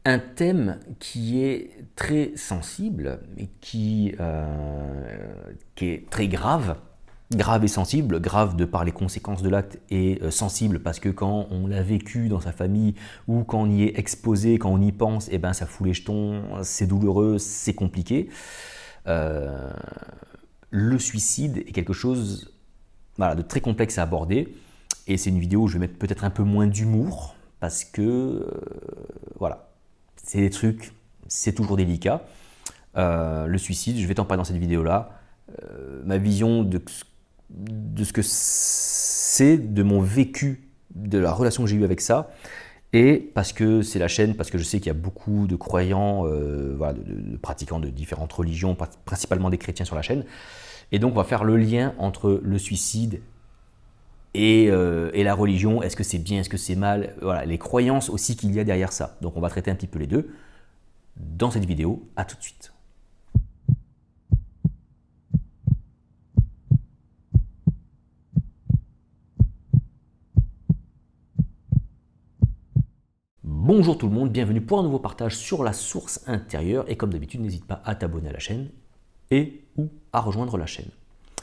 un thème qui est très sensible et qui est très grave. Grave et sensible, grave de par les conséquences de l'acte et sensible parce que quand on l'a vécu dans sa famille ou quand on y est exposé, quand on y pense, eh ben ça fout les jetons, c'est douloureux, c'est compliqué. Euh, le suicide est quelque chose voilà, de très complexe à aborder et c'est une vidéo où je vais mettre peut-être un peu moins d'humour parce que voilà, c'est des trucs, c'est toujours délicat. Le suicide, je vais t'en parler dans cette vidéo-là. Ma vision de ce que c'est, de mon vécu, de la relation que j'ai eue avec ça, et parce que c'est la chaîne, parce que je sais qu'il y a beaucoup de croyants, voilà, de pratiquants de différentes religions, principalement des chrétiens sur la chaîne. Et donc on va faire le lien entre le suicide et la religion. Est-ce que c'est bien, est-ce que c'est mal, voilà, les croyances aussi qu'il y a derrière ça. Donc on va traiter un petit peu les deux dans cette vidéo. À tout de suite. Bonjour tout le monde, bienvenue pour un nouveau partage sur la source intérieure et comme d'habitude n'hésite pas à t'abonner à la chaîne et ou à rejoindre la chaîne.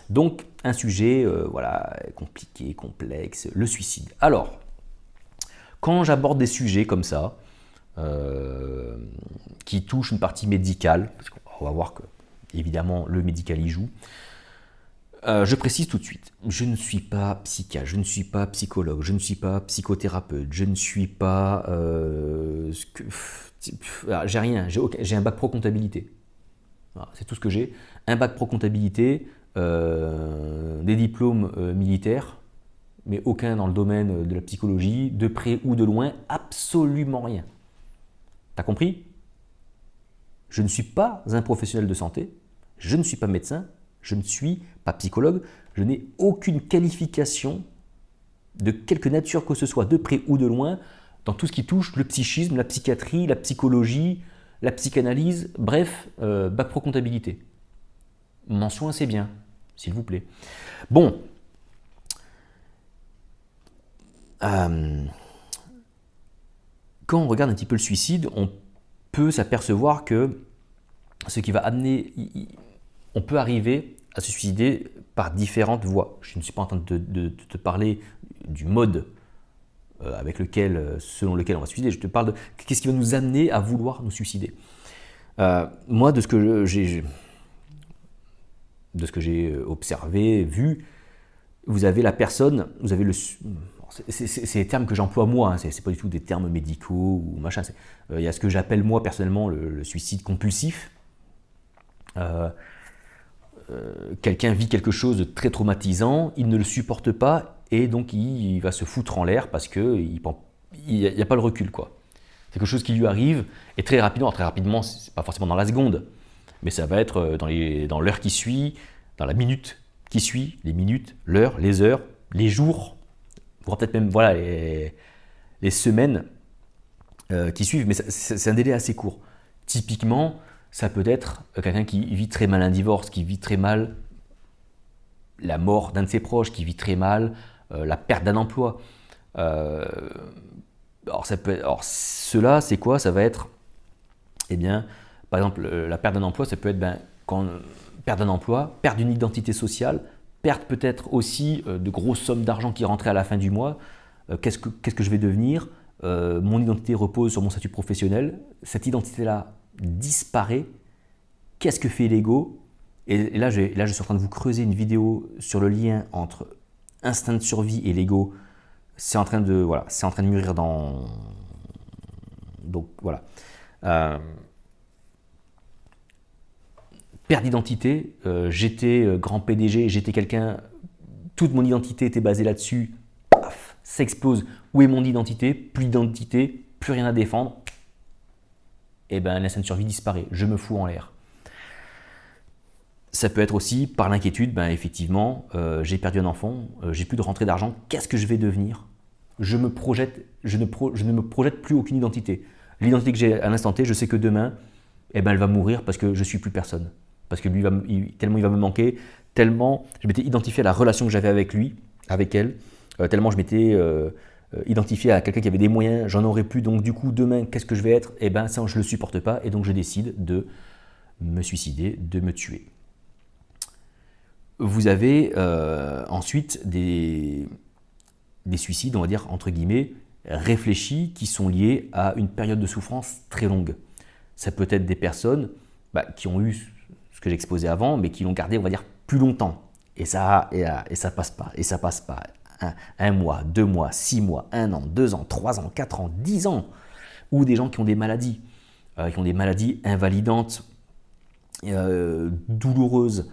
Donc un sujet voilà, compliqué, complexe, le suicide. Alors, quand j'aborde des sujets comme ça, qui touchent une partie médicale, parce qu'on va voir que évidemment le médical y joue, je précise tout de suite, je ne suis pas psychiatre, je ne suis pas psychologue, je ne suis pas psychothérapeute, je ne suis pas... j'ai rien, j'ai un bac pro comptabilité. Voilà, c'est tout ce que j'ai. Un bac pro comptabilité, des diplômes militaires, mais aucun dans le domaine de la psychologie, de près ou de loin, absolument rien. T'as compris? Je ne suis pas un professionnel de santé, je ne suis pas médecin, je ne suis pas psychologue, je n'ai aucune qualification de quelque nature que ce soit, de près ou de loin, dans tout ce qui touche le psychisme, la psychiatrie, la psychologie, la psychanalyse, bref, bac pro comptabilité. Mention assez bien, s'il vous plaît. Bon, quand on regarde un petit peu le suicide, on peut s'apercevoir que ce qui va amener, on peut arriver à se suicider par différentes voies. Je ne suis pas en train de te parler du mode selon lequel on va se suicider. Je te parle de qu'est-ce qui va nous amener à vouloir nous suicider. Moi, de ce que j'ai observé, vu, vous avez la personne, vous avez le... C'est les termes que j'emploie moi, hein, c'est pas du tout des termes médicaux ou machin. Il y a ce que j'appelle moi personnellement le suicide compulsif. Quelqu'un vit quelque chose de très traumatisant, il ne le supporte pas et donc il va se foutre en l'air parce qu'il n'y a pas le recul, quoi. C'est quelque chose qui lui arrive et très rapidement, c'est pas forcément dans la seconde, mais ça va être dans l'heure qui suit, dans la minute qui suit, les minutes, l'heure, les heures, les jours, voire peut-être même voilà, les semaines qui suivent, mais c'est un délai assez court. Typiquement, ça peut être quelqu'un qui vit très mal un divorce, qui vit très mal la mort d'un de ses proches, qui vit très mal la perte d'un emploi. Alors cela, c'est quoi? Ça va être, eh bien, par exemple, la perte d'un emploi, ça peut être perte d'un emploi, perte d'une identité sociale, perte peut-être aussi de grosses sommes d'argent qui rentraient à la fin du mois. Qu'est-ce que je vais devenir? Mon identité repose sur mon statut professionnel. Cette identité-là disparaît. Qu'est-ce que fait l'ego? Et là, je suis en train de vous creuser une vidéo sur le lien entre instinct de survie et l'ego. C'est en train de mûrir dans... Donc voilà. Perte d'identité. J'étais grand PDG, j'étais quelqu'un... Toute mon identité était basée là-dessus. Paf, ça explose. Où est mon identité? Plus d'identité, plus rien à défendre. Et bien l'instinct de survie disparaît. Je me fous en l'air. Ça peut être aussi par l'inquiétude, effectivement, j'ai perdu un enfant, j'ai plus de rentrée d'argent, qu'est-ce que je vais devenir? Je ne me projette plus aucune identité. L'identité que j'ai à l'instant T, je sais que demain, elle va mourir parce que je ne suis plus personne. Parce que tellement il va me manquer, tellement je m'étais identifié à la relation que j'avais avec lui, avec elle, tellement je m'étais identifié à quelqu'un qui avait des moyens, j'en aurais plus, donc du coup demain qu'est-ce que je vais être? Eh ben ça je le supporte pas et donc je décide de me suicider, de me tuer. Vous avez ensuite des suicides, on va dire entre guillemets, réfléchis qui sont liés à une période de souffrance très longue. Ça peut être des personnes qui ont eu ce que j'exposais avant, mais qui l'ont gardé, on va dire, plus longtemps. Et ça passe pas, et ça passe pas. Un mois, 2 mois, 6 mois, 1 an, 2 ans, 3 ans, 4 ans, 10 ans. Ou des gens qui ont des maladies invalidantes, douloureuses,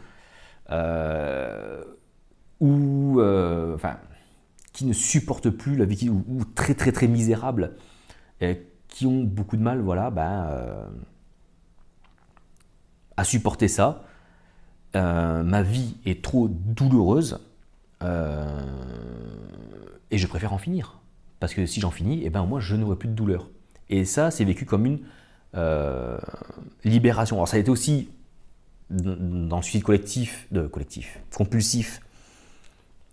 qui ne supportent plus la vie, ou très très très misérables, qui ont beaucoup de mal, à supporter ça. Ma vie est trop douloureuse et je préfère en finir. Parce que si j'en finis, au moins je n'aurai plus de douleur. Et ça, c'est vécu comme une libération. Alors ça a été aussi dans le suicide compulsif,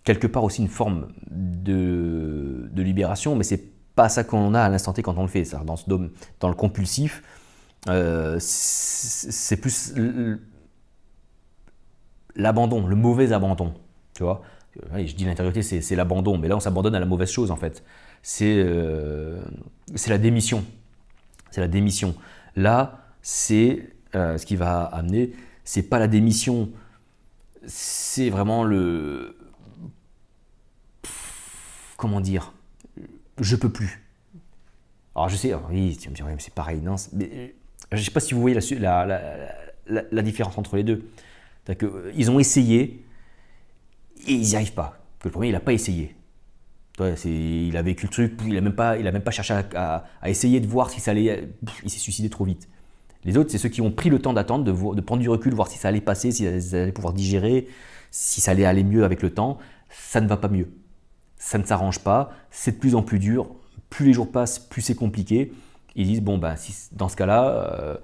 quelque part aussi une forme de libération, mais c'est pas ça qu'on a à l'instant T quand on le fait. Dans le compulsif, c'est plus l'abandon, le mauvais abandon, tu vois. Je dis l'intériorité, c'est l'abandon, mais là on s'abandonne à la mauvaise chose en fait. C'est la démission. C'est la démission. Là, c'est ce qui va amener, c'est pas la démission, c'est vraiment le... Comment dire? Je peux plus. Alors je sais, oui, tu me dis, ouais, c'est pareil, non, mais je sais pas si vous voyez la différence entre les deux. Ils ont essayé et ils n'y arrivent pas. Que le premier, il n'a pas essayé. Ouais, il a vécu le truc, il n'a même pas cherché à essayer de voir si ça allait. Il s'est suicidé trop vite. Les autres, c'est ceux qui ont pris le temps d'attendre, de prendre du recul, voir si ça allait passer, si ça allait pouvoir digérer, si ça allait aller mieux avec le temps. Ça ne va pas mieux. Ça ne s'arrange pas, c'est de plus en plus dur. Plus les jours passent, plus c'est compliqué. Ils disent, dans ce cas-là,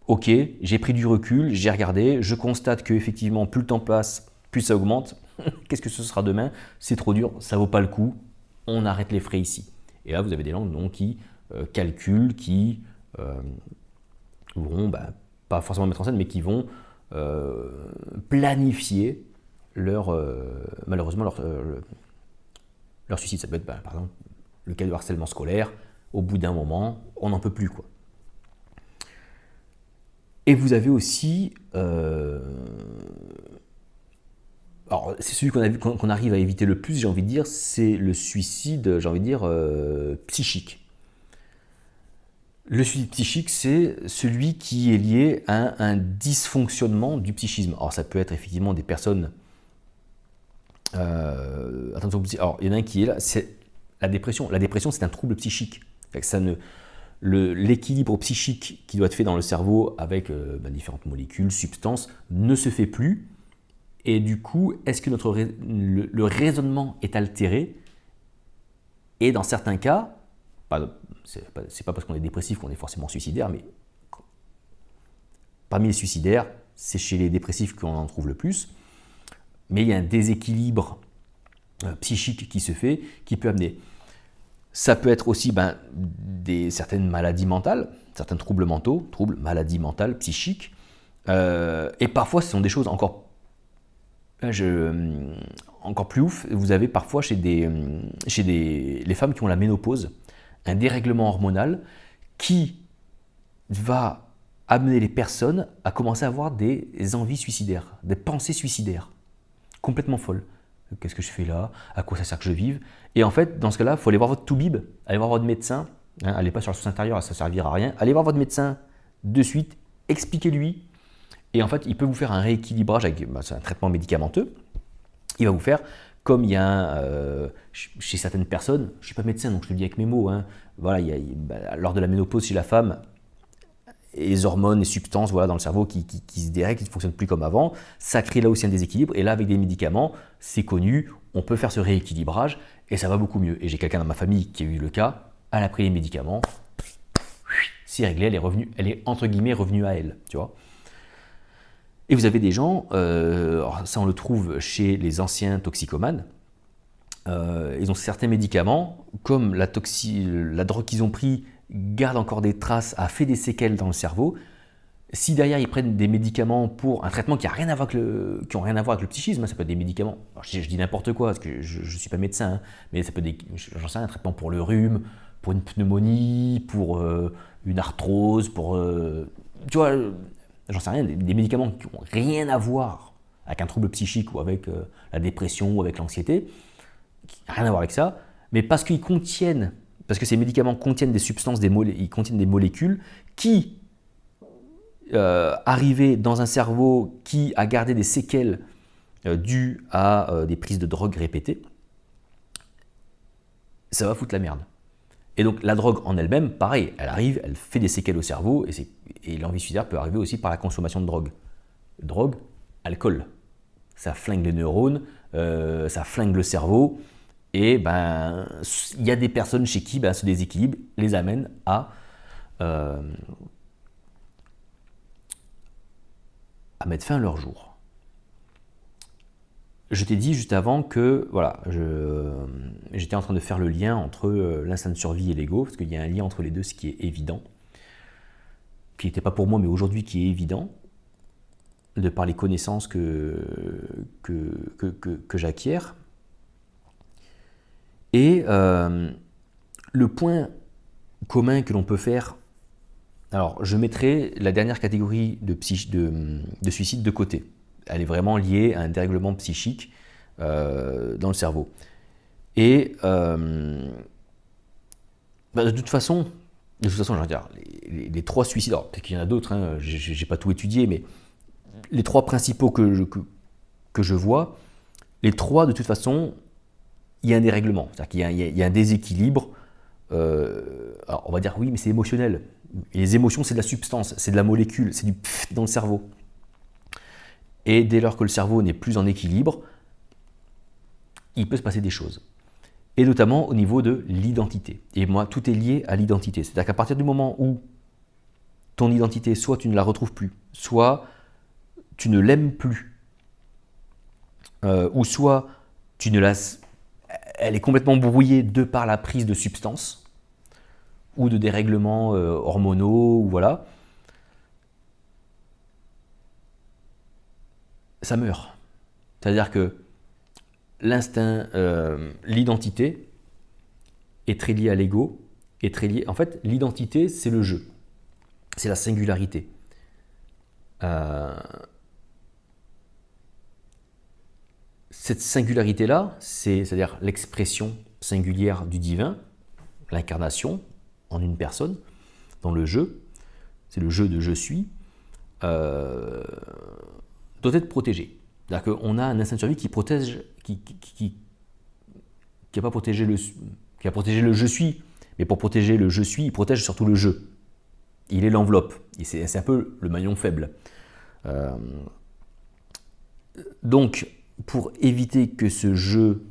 ok, j'ai pris du recul, j'ai regardé, je constate qu'effectivement, plus le temps passe, plus ça augmente. Qu'est-ce que ce sera demain? C'est trop dur, ça vaut pas le coup, on arrête les frais ici. Et là, vous avez des gens qui calculent, qui vont, pas forcément mettre en scène, mais qui vont planifier malheureusement leur suicide. Ça peut être, par exemple, le cas de harcèlement scolaire. Au bout d'un moment, on n'en peut plus, quoi. Et vous avez aussi, alors c'est celui qu'on arrive à éviter le plus, j'ai envie de dire, c'est le suicide, psychique. Le suicide psychique, c'est celui qui est lié à un dysfonctionnement du psychisme. Alors ça peut être effectivement des personnes... attention, alors il y en a un qui est là, c'est la dépression. La dépression, c'est un trouble psychique. L'équilibre psychique qui doit être fait dans le cerveau avec différentes molécules, substances, ne se fait plus. Et du coup, est-ce que le raisonnement est altéré? Et dans certains cas, c'est pas parce qu'on est dépressif qu'on est forcément suicidaire, mais parmi les suicidaires, c'est chez les dépressifs qu'on en trouve le plus. Mais il y a un déséquilibre psychique qui se fait, qui peut amener. Ça peut être aussi certaines maladies mentales, certains troubles mentaux, maladies mentales, psychiques. Et parfois, ce sont des choses encore plus ouf. Vous avez parfois chez les femmes qui ont la ménopause, un dérèglement hormonal qui va amener les personnes à commencer à avoir des envies suicidaires, des pensées suicidaires, complètement folles. Qu'est-ce que je fais là? À quoi ça sert que je vive? Et en fait, dans ce cas-là, il faut aller voir votre toubib, allez voir votre médecin. Allez pas sur la source intérieure, ça ne servira à rien. Allez voir votre médecin de suite, expliquez-lui. Et en fait, il peut vous faire un rééquilibrage avec c'est un traitement médicamenteux. Il va vous faire, comme il y a chez certaines personnes, je ne suis pas médecin, donc je te le dis avec mes mots, lors de la ménopause chez la femme, les hormones, les substances dans le cerveau qui se dérèglent, qui ne fonctionnent plus comme avant, ça crée là aussi un déséquilibre. Et là, avec des médicaments, c'est connu, on peut faire ce rééquilibrage et ça va beaucoup mieux. Et j'ai quelqu'un dans ma famille qui a eu le cas, elle a pris les médicaments, c'est réglé, elle est entre guillemets revenue à elle, tu vois. Et vous avez des gens, alors ça on le trouve chez les anciens toxicomanes, ils ont certains médicaments, comme la drogue qu'ils ont pris garde encore des traces, a fait des séquelles dans le cerveau. Si derrière ils prennent des médicaments pour un traitement qui n'a rien à voir avec le psychisme, ça peut être des médicaments, alors je dis n'importe quoi, parce que je ne suis pas médecin, hein, mais ça peut être j'en sais rien, un traitement pour le rhume, pour une pneumonie, pour une arthrose, tu vois, j'en sais rien, des médicaments qui n'ont rien à voir avec un trouble psychique ou avec la dépression ou avec l'anxiété, qui n'ont rien à voir avec ça, mais parce que ces médicaments contiennent des substances, ils contiennent des molécules qui arriver dans un cerveau qui a gardé des séquelles dues à des prises de drogue répétées, ça va foutre la merde. Et donc la drogue en elle-même, pareil, elle arrive, elle fait des séquelles au cerveau, et l'envie suicidaire peut arriver aussi par la consommation de drogue. Drogue, alcool. Ça flingue les neurones, ça flingue le cerveau, et ben il y a des personnes chez qui ce déséquilibre les amène à mettre fin à leur jour. Je t'ai dit juste avant que voilà, j'étais en train de faire le lien entre l'instinct de survie et l'ego, parce qu'il y a un lien entre les deux, ce qui est évident, qui n'était pas pour moi, mais aujourd'hui qui est évident, de par les connaissances que j'acquiers. Et le point commun que l'on peut faire, alors je mettrai la dernière catégorie de suicide de côté. Elle est vraiment liée à un dérèglement psychique dans le cerveau. Et de toute façon, je veux dire, les 3 suicides, alors peut-être qu'il y en a d'autres, hein, je n'ai pas tout étudié, mais les 3 principaux que je vois, les 3 de toute façon, il y a un dérèglement, c'est-à-dire qu'il y a un déséquilibre. Alors on va dire oui, mais c'est émotionnel. Et les émotions, c'est de la substance, c'est de la molécule, c'est du pfff dans le cerveau. Et dès lors que le cerveau n'est plus en équilibre, il peut se passer des choses. Et notamment au niveau de l'identité. Et moi, tout est lié à l'identité. C'est-à-dire qu'à partir du moment où ton identité, soit tu ne la retrouves plus, soit tu ne l'aimes plus, ou soit elle est complètement brouillée de par la prise de substances, ou de dérèglements hormonaux, ou voilà, ça meurt. C'est-à-dire que l'instinct, l'identité est très lié à l'ego, est très lié. En fait, l'identité, c'est le jeu, c'est la singularité. Cette singularité-là, c'est-à-dire l'expression singulière du divin, l'incarnation en une personne, dans le jeu, c'est le jeu de je suis, doit être protégé. C'est-à-dire qu'on a un instinct de survie qui protège, qui a pas protégé qui a protégé le je suis, mais pour protéger le je suis, il protège surtout le je. Il est l'enveloppe, et c'est un peu le maillon faible. Donc, pour éviter que ce jeu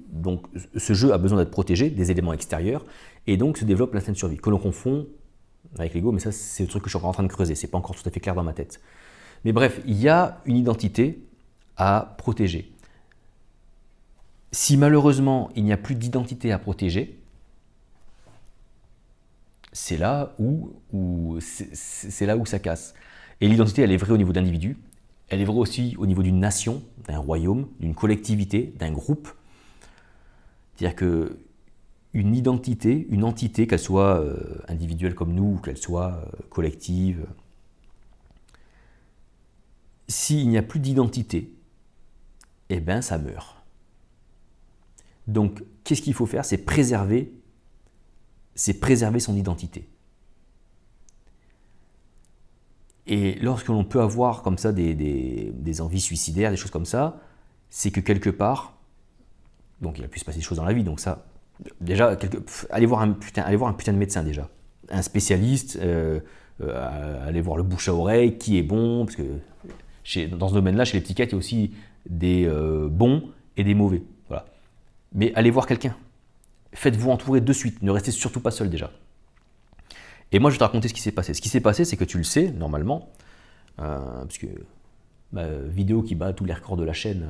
a besoin d'être protégé des éléments extérieurs, et donc se développe l'instinct de survie, que l'on confond avec l'ego, mais ça c'est le truc que je suis encore en train de creuser, c'est pas encore tout à fait clair dans ma tête. Mais bref, il y a une identité à protéger. Si malheureusement il n'y a plus d'identité à protéger, c'est là où ça casse. Et l'identité, elle est vraie au niveau d'individus, elle est vraie aussi au niveau d'une nation, d'un royaume, d'une collectivité, d'un groupe. C'est-à-dire que une identité, une entité, qu'elle soit individuelle comme nous, ou qu'elle soit collective, s'il n'y a plus d'identité, eh bien ça meurt. Donc, qu'est-ce qu'il faut faire? C'est préserver son identité. Et lorsque l'on peut avoir comme ça des envies suicidaires, des choses comme ça, c'est que quelque part, donc il a pu se passer des choses dans la vie, donc ça, déjà, allez voir un putain de médecin déjà, un spécialiste, allez voir le bouche à oreille, qui est bon, parce que dans ce domaine-là, chez les psychiatres, il y a aussi des bons et des mauvais. Voilà. Mais allez voir quelqu'un. Faites-vous entourer de suite. Ne restez surtout pas seul déjà. Et moi, je vais te raconter ce qui s'est passé. Ce qui s'est passé, c'est que tu le sais, normalement, parce que ma vidéo qui bat tous les records de la chaîne,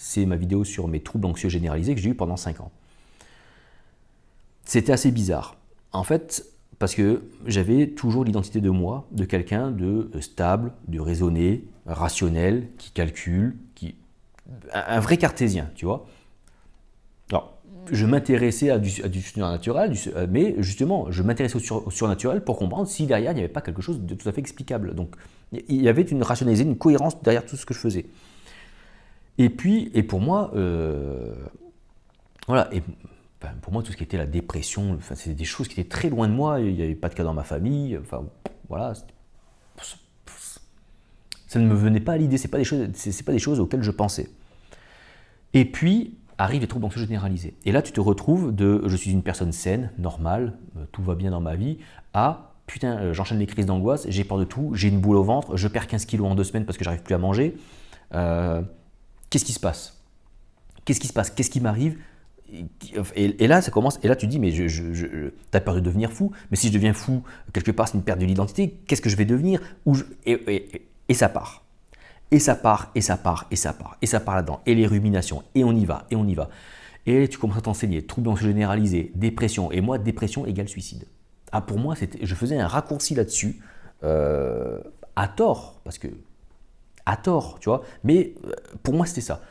c'est ma vidéo sur mes troubles anxieux généralisés que j'ai eu pendant 5 ans. C'était assez bizarre. En fait, parce que j'avais toujours l'identité de moi, de quelqu'un de stable, de raisonné, rationnel, qui calcule, un vrai cartésien, tu vois. Alors, je m'intéressais à du surnaturel, mais justement, je m'intéressais au surnaturel pour comprendre si derrière, il n'y avait pas quelque chose de tout à fait explicable. Donc, il y avait une rationalité, une cohérence derrière tout ce que je faisais. Et puis, pour moi, voilà, et pour moi, tout ce qui était la dépression, c'était des choses qui étaient très loin de moi. Il n'y avait pas de cas dans ma famille. Enfin, voilà, ça ne me venait pas à l'idée. C'est pas des choses auxquelles je pensais. Et puis arrivent les troubles anxieux généralisés. Et là, tu te retrouves de je suis une personne saine, normale, tout va bien dans ma vie, à putain, j'enchaîne les crises d'angoisse, j'ai peur de tout, j'ai une boule au ventre, je perds 15 kilos en 2 semaines parce que j'arrive plus à manger. Qu'est-ce qui se passe? Qu'est-ce qui se passe? Qu'est-ce qui m'arrive? Et là, ça commence. Et là, tu dis, mais t'as peur de devenir fou. Mais si je deviens fou, quelque part, c'est une perte de l'identité. Qu'est-ce que je vais devenir? Et ça part. Et ça part, et ça part, et ça part. Et ça part là-dedans. Et les ruminations. Et on y va, et on y va. Et tu commences à t'enseigner. Troubles anxieux généralisés, dépression. Et moi, dépression égale suicide. Ah, pour moi, je faisais un raccourci là-dessus. À tort. Parce que. À tort, tu vois. Mais pour moi, c'était ça.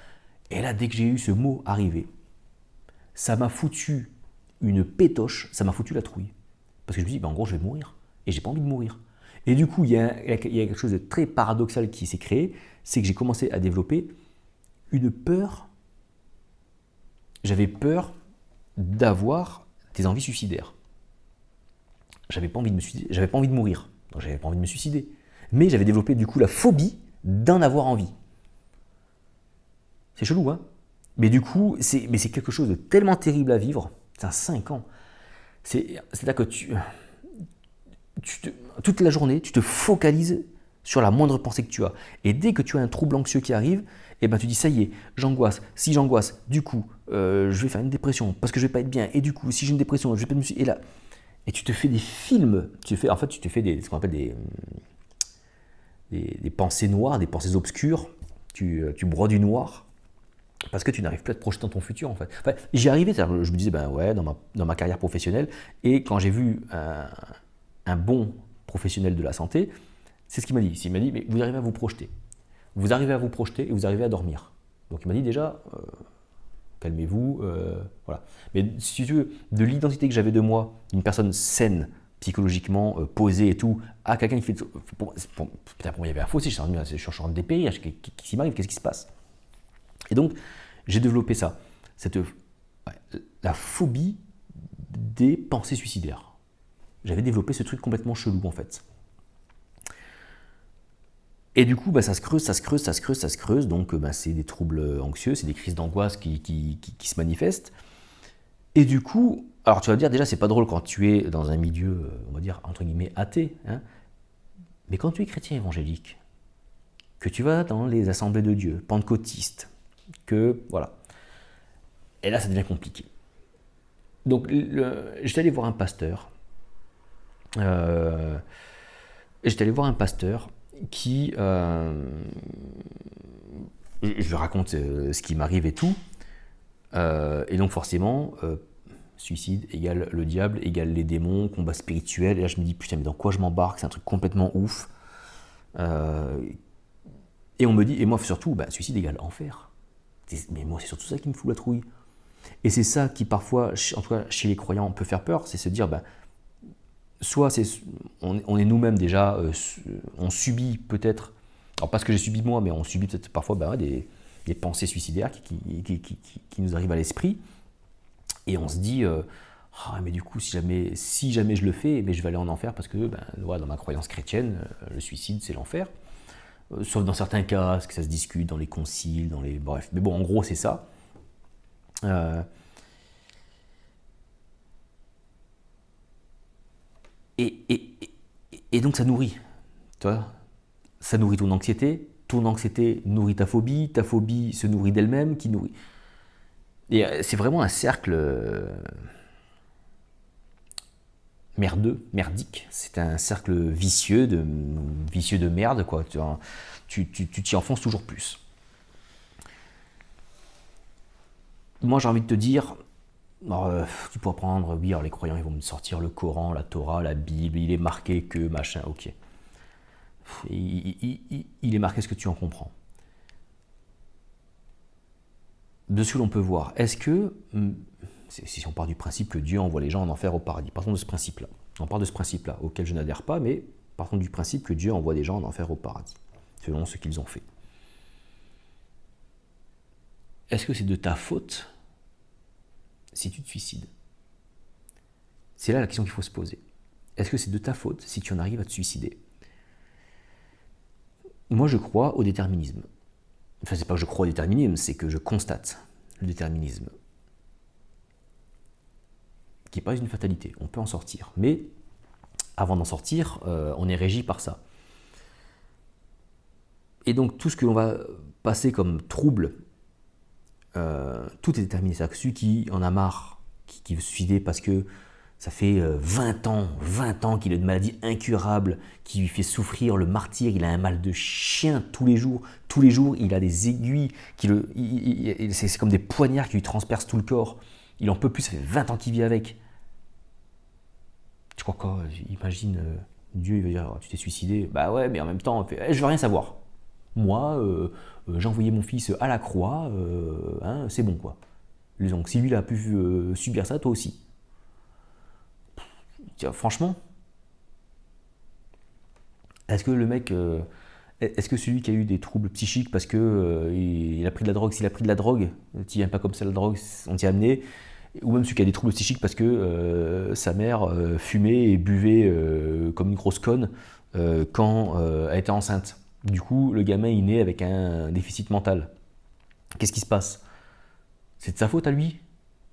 Et là, dès que j'ai eu ce mot arrivé, ça m'a foutu une pétoche, ça m'a foutu la trouille. Parce que je me dis, ben en gros, je vais mourir. Et j'ai pas envie de mourir. Et du coup, il y a quelque chose de très paradoxal qui s'est créé, c'est que j'ai commencé à développer une peur. J'avais peur d'avoir des envies suicidaires. J'avais pas envie de me suicider, j'avais pas envie de mourir. Donc j'avais pas envie de me suicider. Mais j'avais développé du coup la phobie d'en avoir envie. C'est chelou, hein? Mais du coup, c'est quelque chose de tellement terrible à vivre. C'est 5 ans. C'est-à-dire que toute la journée, tu te focalises sur la moindre pensée que tu as. Et dès que tu as un trouble anxieux qui arrive, eh ben tu dis, ça y est, j'angoisse. Si j'angoisse, du coup, je vais faire une dépression parce que je vais pas être bien. Et du coup, si j'ai une dépression, je vais pas me suicider. Et tu te fais des films. Tu te fais ce qu'on appelle des pensées noires, des pensées obscures. Tu broies du noir. Parce que tu n'arrives plus à te projeter dans ton futur, en fait. Enfin, j'y arrivais, je me disais, ben ouais, dans ma carrière professionnelle, et quand j'ai vu un bon professionnel de la santé, c'est ce qu'il m'a dit. Il m'a dit, mais vous arrivez à vous projeter. Vous arrivez à vous projeter et vous arrivez à dormir. Donc il m'a dit déjà, calmez-vous, voilà. Mais si tu veux, de l'identité que j'avais de moi, d'une personne saine, psychologiquement posée et tout, à quelqu'un qui fait... Putain, pour moi, il y avait un fossé, je suis en train de dépérir, qu'est-ce qui m'arrive, qu'est-ce qui se passe? Et donc, j'ai développé ça, la phobie des pensées suicidaires. J'avais développé ce truc complètement chelou, en fait. Et du coup, ça se creuse. Donc, c'est des troubles anxieux, c'est des crises d'angoisse qui se manifestent. Et du coup, alors tu vas me dire, déjà, c'est pas drôle quand tu es dans un milieu, on va dire, entre guillemets, athée. Hein, mais quand tu es chrétien évangélique, que tu vas dans les assemblées de Dieu, pentecôtistes, que voilà. Et là, ça devient compliqué. Donc, j'étais allé voir un pasteur. Qui... je lui raconte ce qui m'arrive et tout. Et donc, forcément, suicide égale le diable, égale les démons, combat spirituel. Et là, je me dis, putain, mais dans quoi je m'embarque? C'est un truc complètement ouf. Et on me dit, et moi surtout, suicide égale enfer. Mais moi, c'est surtout ça qui me fout la trouille. Et c'est ça qui, parfois, en tout cas chez les croyants, peut faire peur, c'est se dire, soit on est nous-mêmes déjà, on subit peut-être, alors pas ce que j'ai subi moi, mais on subit peut-être parfois des pensées suicidaires qui nous arrivent à l'esprit. Et on se dit, mais du coup, si jamais je le fais, je vais aller en enfer parce que dans ma croyance chrétienne, le suicide, c'est l'enfer. Sauf dans certains cas, parce que ça se discute dans les conciles, bref. Mais bon, en gros, c'est ça. Et donc, ça nourrit. Tu vois, ça nourrit ton anxiété nourrit ta phobie se nourrit d'elle-même, qui nourrit. Et c'est vraiment un cercle merdique. C'est un cercle vicieux de merde, quoi. Tu t'y enfonces toujours plus. Moi, j'ai envie de te dire, alors, tu pourras prendre, oui, alors les croyants, ils vont me sortir le Coran, la Torah, la Bible, il est marqué que, machin, ok. Il est marqué ce que tu en comprends. De ce que l'on peut voir, est-ce que, si on part du principe que Dieu envoie les gens en enfer au paradis, partons de ce principe-là. On part de ce principe-là, auquel je n'adhère pas, mais partons du principe que Dieu envoie des gens en enfer au paradis, selon ce qu'ils ont fait. Est-ce que c'est de ta faute si tu te suicides? C'est là la question qu'il faut se poser. Est-ce que c'est de ta faute si tu en arrives à te suicider? Moi, je crois au déterminisme. Enfin, c'est pas que je crois au déterminisme, c'est que je constate le déterminisme, qui n'est pas une fatalité. On peut en sortir. Mais avant d'en sortir, on est régi par ça. Et donc, tout ce que l'on va passer comme trouble, tout est déterminé. C'est-à-dire que celui qui en a marre, qui veut se suicider parce que ça fait 20 ans qu'il a une maladie incurable qui lui fait souffrir le martyre, il a un mal de chien tous les jours, il a des aiguilles, c'est comme des poignards qui lui transpercent tout le corps, il en peut plus, ça fait 20 ans qu'il vit avec. Tu crois quoi? Imagine, Dieu il va dire, tu t'es suicidé, bah ouais, mais en même temps, je veux rien savoir. Moi, j'ai envoyé mon fils à la croix, hein, c'est bon quoi. Donc si lui il a pu subir ça, toi aussi. Franchement, est-ce que le mec, est-ce que celui qui a eu des troubles psychiques parce que il a pris de la drogue, s'il a pris de la drogue, tu viens pas comme ça la drogue, on t'y a amené, ou même celui qui a des troubles psychiques parce que sa mère fumait et buvait comme une grosse conne quand elle était enceinte. Du coup, le gamin il naît avec un déficit mental. Qu'est-ce qui se passe? C'est de sa faute à lui.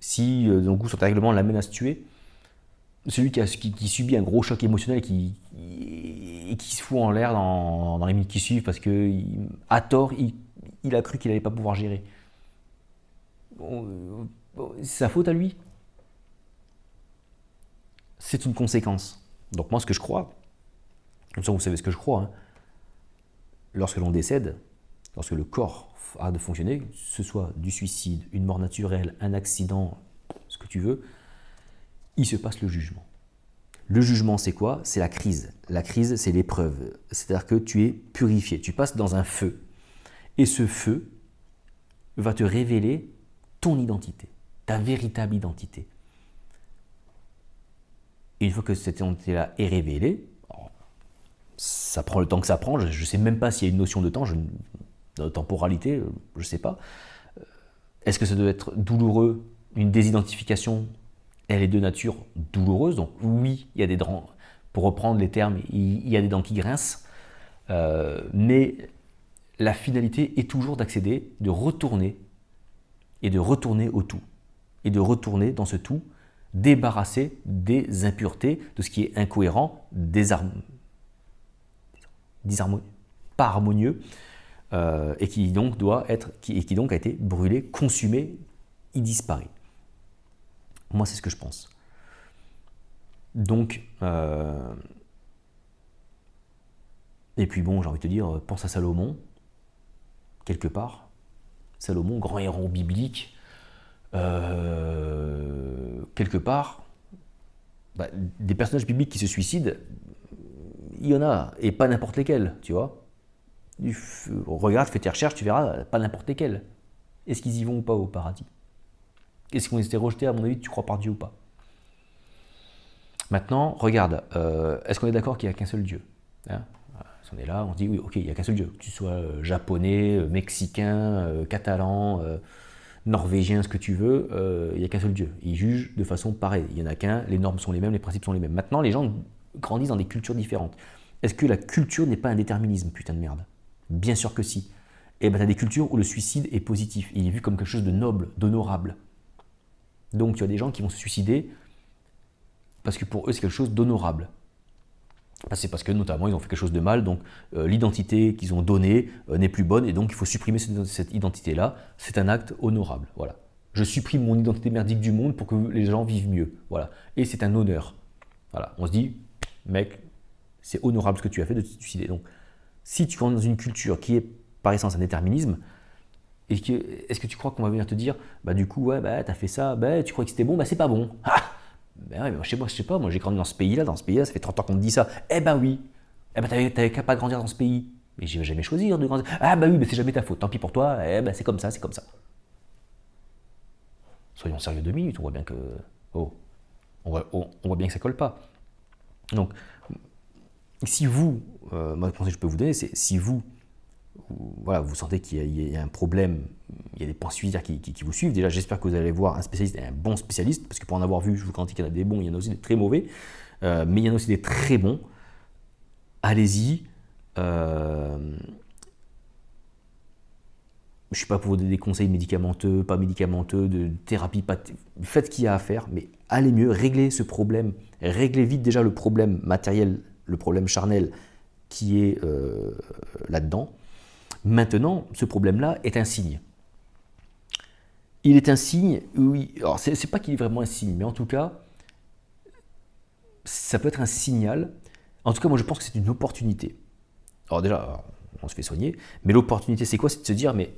Si, d'un coup, son règlement l'amène à se tuer, celui qui subit un gros choc émotionnel et qui se fout en l'air dans les minutes qui suivent parce que, à tort, il a cru qu'il n'allait pas pouvoir gérer. C'est sa faute à lui. C'est une conséquence. Donc moi, ce que je crois, comme ça vous savez ce que je crois, hein, lorsque l'on décède, lorsque le corps arrête de fonctionner, que ce soit du suicide, une mort naturelle, un accident, ce que tu veux, il se passe le jugement. Le jugement, c'est quoi? C'est la crise. La crise, c'est l'épreuve. C'est-à-dire que tu es purifié. Tu passes dans un feu. Et ce feu va te révéler ton identité, ta véritable identité. Et une fois que cette identité-là est révélée, ça prend le temps que ça prend. Je ne sais même pas s'il y a une notion de temps, de temporalité, je ne sais pas. Est-ce que ça doit être douloureux? Une désidentification, elle est de nature douloureuse. Donc oui, il y a des dents, pour reprendre les termes, il y a des dents qui grincent. Mais la finalité est toujours d'accéder, de retourner et de retourner au tout. Et de retourner dans ce tout, débarrassé des impuretés, de ce qui est incohérent, pas harmonieux, et qui donc a été brûlé, consumé, il disparaît. Moi, c'est ce que je pense. Donc, et puis bon, j'ai envie de te dire, pense à Salomon, quelque part. Salomon, grand héros biblique, quelque part, des personnages bibliques qui se suicident, il y en a, et pas n'importe lesquels, tu vois. Regarde, fais tes recherches, tu verras, pas n'importe lesquels. Est-ce qu'ils y vont ou pas au paradis? Est-ce qu'ils ont été rejetés, à mon avis, tu crois par Dieu ou pas? Maintenant, regarde, est-ce qu'on est d'accord qu'il n'y a qu'un seul Dieu, hein? Si on est là, on se dit oui, ok, il n'y a qu'un seul Dieu. Que tu sois japonais, mexicain, catalan, norvégien, ce que tu veux, il n'y a qu'un seul Dieu. Il juge de façon pareille. Il n'y en a qu'un, les normes sont les mêmes, les principes sont les mêmes. Maintenant, les gens grandissent dans des cultures différentes. Est-ce que la culture n'est pas un déterminisme, putain de merde? Bien sûr que si. Et ben, tu as des cultures où le suicide est positif. Il est vu comme quelque chose de noble, d'honorable. Donc tu as des gens qui vont se suicider parce que pour eux c'est quelque chose d'honorable. C'est parce que notamment ils ont fait quelque chose de mal, donc l'identité qu'ils ont donnée n'est plus bonne et donc il faut supprimer cette identité-là. C'est un acte honorable. Voilà. Je supprime mon identité merdique du monde pour que les gens vivent mieux. Voilà. Et c'est un honneur. Voilà. On se dit, mec, c'est honorable ce que tu as fait de te suicider. Donc si tu rentres dans une culture qui est par essence un déterminisme, Est-ce que tu crois qu'on va venir te dire, bah du coup, ouais, bah t'as fait ça, bah tu crois que c'était bon, bah c'est pas bon. Ah, ben ouais, mais chez moi, je sais pas, moi j'ai grandi dans ce pays-là, ça fait 30 ans qu'on me dit ça. Eh ben oui, eh ben t'avais qu'à pas grandir dans ce pays. Mais j'ai jamais choisi de grandir. Ah bah oui, mais c'est jamais ta faute, tant pis pour toi, eh ben c'est comme ça, c'est comme ça. Soyons sérieux 2 minutes, on voit bien que. Oh, on voit bien que ça colle pas. Donc, si vous, moi le conseil que je peux vous donner, c'est si vous, voilà, vous sentez qu'il y a un problème, il y a des points suicidaires qui vous suivent, déjà j'espère que vous allez voir un spécialiste, un bon spécialiste, parce que pour en avoir vu, je vous garantis qu'il y en a des bons, il y en a aussi des très mauvais, mais il y en a aussi des très bons. Allez-y. Je ne suis pas pour vous donner des conseils médicamenteux, pas médicamenteux, de thérapie, pas faites ce qu'il y a à faire, mais allez mieux, réglez ce problème, réglez vite déjà le problème matériel, le problème charnel qui est là-dedans. Maintenant, ce problème-là est un signe. Il est un signe, oui, alors c'est pas qu'il est vraiment un signe, mais en tout cas, ça peut être un signal. En tout cas, moi je pense que c'est une opportunité. Alors déjà, on se fait soigner, mais l'opportunité c'est quoi? C'est de se dire, mais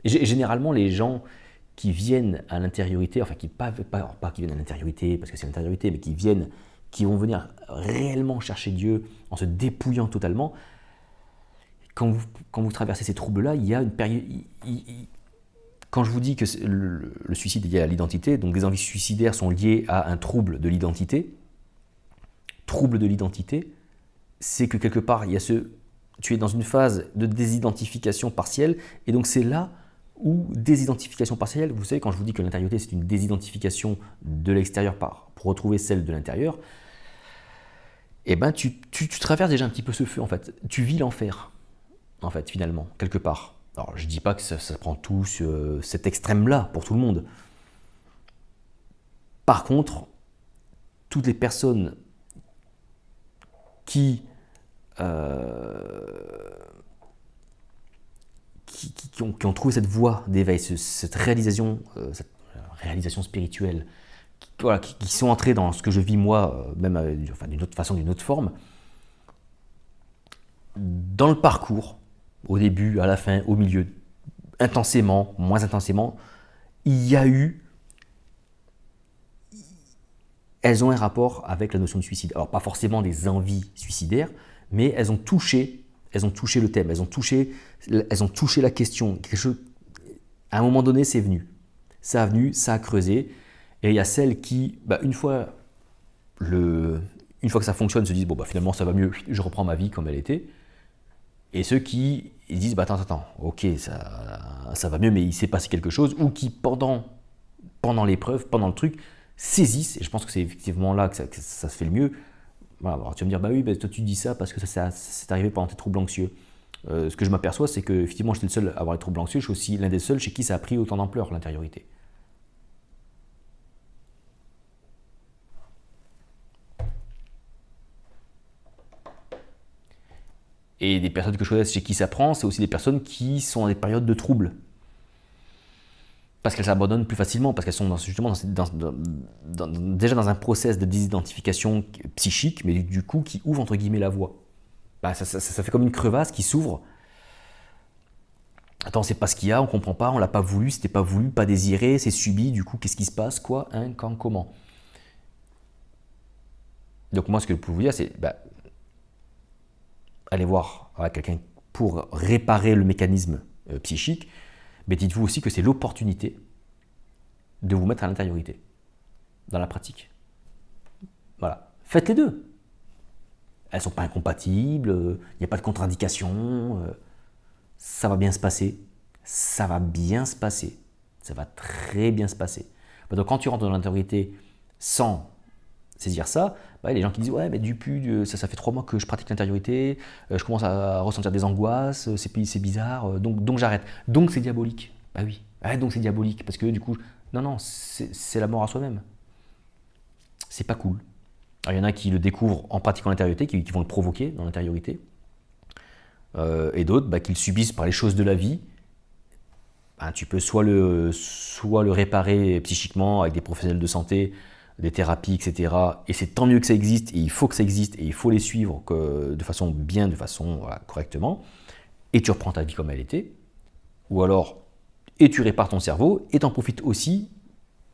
généralement les gens qui viennent à l'intériorité, enfin pas qui viennent à l'intériorité parce que c'est l'intériorité, mais qui vont venir réellement chercher Dieu en se dépouillant totalement, quand vous traversez ces troubles-là, il y a une période. Quand je vous dis que le suicide est lié à l'identité, donc des envies suicidaires sont liées à un trouble de l'identité. Trouble de l'identité, c'est que quelque part, tu es dans une phase de désidentification partielle, et donc c'est là où désidentification partielle, vous savez, quand je vous dis que l'intériorité c'est une désidentification de l'extérieur pour retrouver celle de l'intérieur, eh ben tu traverses déjà un petit peu ce feu en fait. Tu vis l'enfer, en fait, finalement, quelque part. Alors je dis pas que ça prend tout cet extrême-là pour tout le monde. Par contre, toutes les personnes qui ont trouvé cette voie d'éveil, cette réalisation spirituelle, qui sont entrés dans ce que je vis moi, même d'une autre façon, d'une autre forme, dans le parcours, au début, à la fin, au milieu, intensément, moins intensément, elles ont un rapport avec la notion de suicide. Alors pas forcément des envies suicidaires, mais elles ont touché le thème, elles ont touché la question. À un moment donné, c'est venu. Ça a creusé. Et il y a celles qui, une fois que ça fonctionne, se disent bon finalement ça va mieux, je reprends ma vie comme elle était. Et ceux qui disent attends, ok, ça va mieux, mais il s'est passé quelque chose, ou qui pendant l'épreuve, pendant le truc, saisissent, et je pense que c'est effectivement là que ça se fait le mieux. Voilà, alors tu vas me dire, oui, toi tu dis ça parce que ça c'est arrivé pendant tes troubles anxieux. Ce que je m'aperçois, c'est que effectivement j'étais le seul à avoir les troubles anxieux, je suis aussi l'un des seuls chez qui ça a pris autant d'ampleur, l'intériorité. Et des personnes que je connais chez qui ça prend, c'est aussi des personnes qui sont dans des périodes de troubles. Parce qu'elles s'abandonnent plus facilement, parce qu'elles sont déjà dans un process de désidentification psychique, mais du coup qui ouvre entre guillemets la voie. Ça fait comme une crevasse qui s'ouvre. Attends, on sait pas ce qu'il y a, on comprend pas, on l'a pas voulu, c'était pas voulu, pas désiré, c'est subi, du coup qu'est-ce qui se passe, quoi, quand, comment. Donc moi ce que je peux vous dire c'est, allez voir quelqu'un pour réparer le mécanisme psychique, mais dites-vous aussi que c'est l'opportunité de vous mettre à l'intériorité, dans la pratique. Voilà. Faites les deux. Elles ne sont pas incompatibles, il n'y a pas de contre-indication, ça va bien se passer. Ça va bien se passer. Ça va très bien se passer. Donc quand tu rentres dans l'intériorité sans saisir ça, les gens qui disent ouais mais ça fait 3 mois que je pratique l'intériorité, je commence à ressentir des angoisses, c'est bizarre, donc j'arrête. Donc c'est diabolique. Oui. Donc c'est diabolique parce que du coup non c'est la mort à soi-même. C'est pas cool. Alors, il y en a qui le découvrent en pratiquant l'intériorité, qui vont le provoquer dans l'intériorité, et d'autres qui le subissent par les choses de la vie. Tu peux soit le réparer psychiquement avec des professionnels de santé, des thérapies, etc. Et c'est tant mieux que ça existe, et il faut que ça existe, et il faut les suivre de façon correctement. Et tu reprends ta vie comme elle était. Ou alors, et tu répares ton cerveau, et tu en profites aussi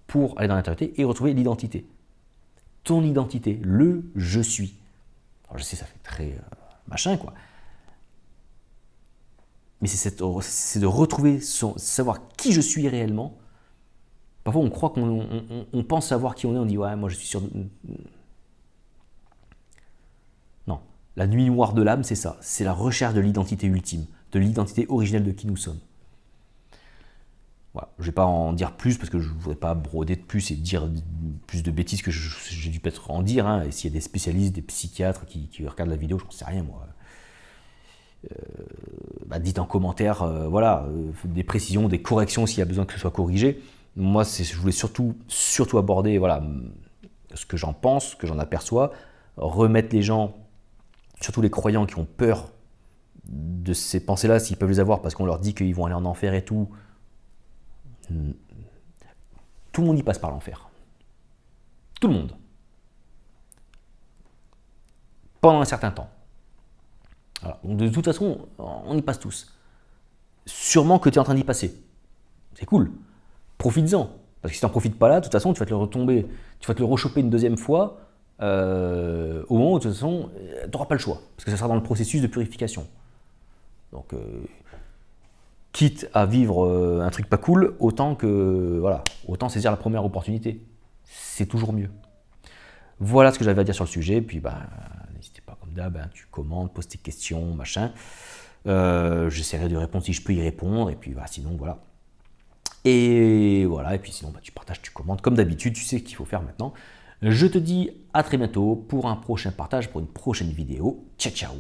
pour aller dans l'intériorité et retrouver l'identité. Ton identité, le « je suis ». Alors je sais, ça fait très machin, quoi. Mais c'est de retrouver, savoir qui je suis réellement. Parfois, on croit qu'on pense savoir qui on est, on dit « ouais, moi je suis sûr… » Non, la nuit noire de l'âme, c'est ça. C'est la recherche de l'identité ultime, de l'identité originelle de qui nous sommes. Voilà. Je ne vais pas en dire plus parce que je ne voudrais pas broder de plus et dire plus de bêtises que j'ai dû peut-être en dire. Hein. Et s'il y a des spécialistes, des psychiatres qui regardent la vidéo, je n'en sais rien moi. Dites en commentaire, voilà, des précisions, des corrections s'il y a besoin que ce soit corrigé. Moi, je voulais surtout aborder voilà, ce que j'en pense, ce que j'en aperçois, remettre les gens, surtout les croyants qui ont peur de ces pensées-là, s'ils peuvent les avoir parce qu'on leur dit qu'ils vont aller en enfer et tout. Tout le monde y passe par l'enfer. Tout le monde. Pendant un certain temps. Alors, donc de toute façon, on y passe tous. Sûrement que tu es en train d'y passer. C'est cool. Profites-en. Parce que si tu n'en profites pas là, de toute façon, tu vas te le retomber, tu vas te le rechoper une deuxième fois, au moment où de toute façon, tu n'auras pas le choix. Parce que ça sera dans le processus de purification. Donc, quitte à vivre un truc pas cool, autant saisir la première opportunité. C'est toujours mieux. Voilà ce que j'avais à dire sur le sujet. Puis, n'hésitez pas, comme d'hab, tu commentes, poses tes questions, machin. J'essaierai de répondre si je peux y répondre. Et puis, sinon, voilà. Et voilà. Et puis, sinon, tu partages, tu commentes. Comme d'habitude, tu sais ce qu'il faut faire maintenant. Je te dis à très bientôt pour un prochain partage, pour une prochaine vidéo. Ciao, ciao.